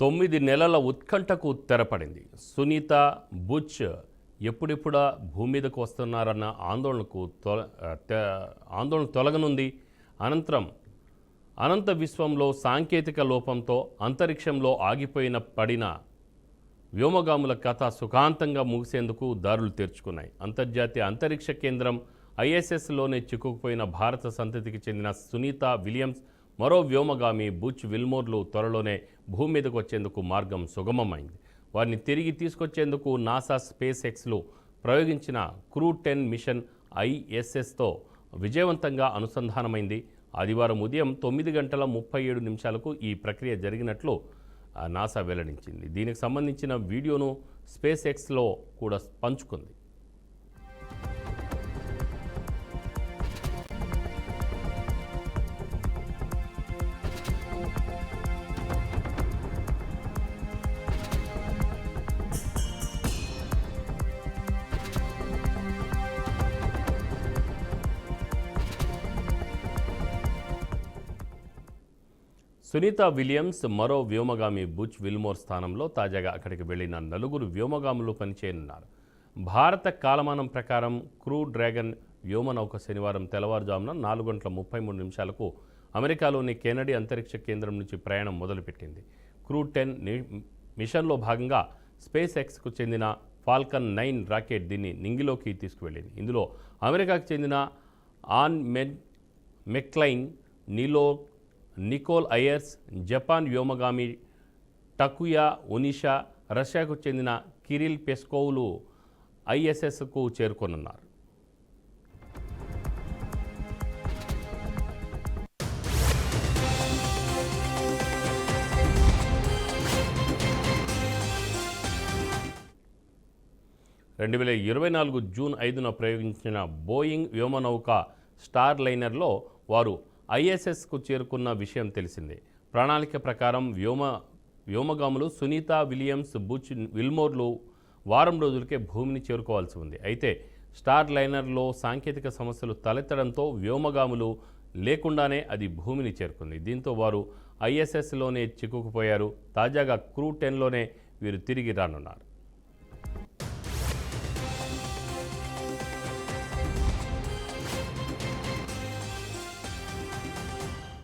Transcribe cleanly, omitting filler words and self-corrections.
9 నెలల ఉత్కంఠకు తెరపడింది. సునీత, బుచ్ ఎప్పుడెప్పుడా భూమి మీదకు వస్తున్నారన్న ఆందోళన తొలగనుంది. అనంత విశ్వంలో సాంకేతిక లోపంతో అంతరిక్షంలో పడిన వ్యోమగాముల కథ సుఖాంతంగా ముగిసేందుకు దారులు తెరుచుకున్నాయి. అంతర్జాతీయ అంతరిక్ష కేంద్రం ISSలోనే చిక్కుకుపోయిన భారత సంతతికి చెందిన సునీత విలియమ్స్, మరో వ్యోమగామి బుచ్ విల్మోర్లు త్వరలోనే భూమి మీదకు వచ్చేందుకు మార్గం సుగమమైంది. వారిని తిరిగి తీసుకొచ్చేందుకు నాసా స్పేస్ ఎక్స్లో ప్రయోగించిన క్రూ 10 మిషన్ ISSతో విజయవంతంగా అనుసంధానమైంది. ఆదివారం ఉదయం 9:37 ఈ ప్రక్రియ జరిగినట్లు నాసా వెల్లడించింది. దీనికి సంబంధించిన వీడియోను స్పేస్ ఎక్స్లో కూడా పంచుకుంది. సునీత విలియమ్స్, మరో వ్యోమగామి బుచ్ విల్మోర్ స్థానంలో తాజాగా అక్కడికి వెళ్లిన 4 వ్యోమగాములు పనిచేయనున్నారు. భారత కాలమానం ప్రకారం క్రూ డ్రాగన్ వ్యోమనౌక శనివారం తెల్లవారుజామున 4:33 అమెరికాలోని కెనడీ అంతరిక్ష కేంద్రం నుంచి ప్రయాణం మొదలుపెట్టింది. క్రూ 10 మిషన్లో భాగంగా స్పేస్ ఎక్స్కు చెందిన ఫాల్కన్ 9 రాకెట్ దీన్ని నింగిలోకి తీసుకువెళ్ళింది. ఇందులో అమెరికాకు చెందిన Anne McClain, Nicole Ayers, Japan వ్యోమగామి టకుయా ఒనిషా, రష్యాకు చెందిన కిరిల్ పెస్కోవ్లు ISSకు చేరుకోనున్నారు. జూన్ 5న ప్రయోగించిన బోయింగ్ వ్యోమనౌక స్టార్ లైనర్లో వారు ISSకు చేరుకున్న విషయం తెలిసిందే. ప్రణాళిక ప్రకారం వ్యోమగాములు సునీత విలియమ్స్, బుచ్ విల్మోర్లు వారం రోజులకే భూమిని చేరుకోవాల్సి ఉంది. అయితే స్టార్ లైనర్లో సాంకేతిక సమస్యలు తలెత్తడంతో వ్యోమగాములు లేకుండానే అది భూమిని చేరుకుంది. దీంతో వారు ISSలోనే చిక్కుకుపోయారు. తాజాగా క్రూ 10లోనే వీరు తిరిగి రానున్నారు.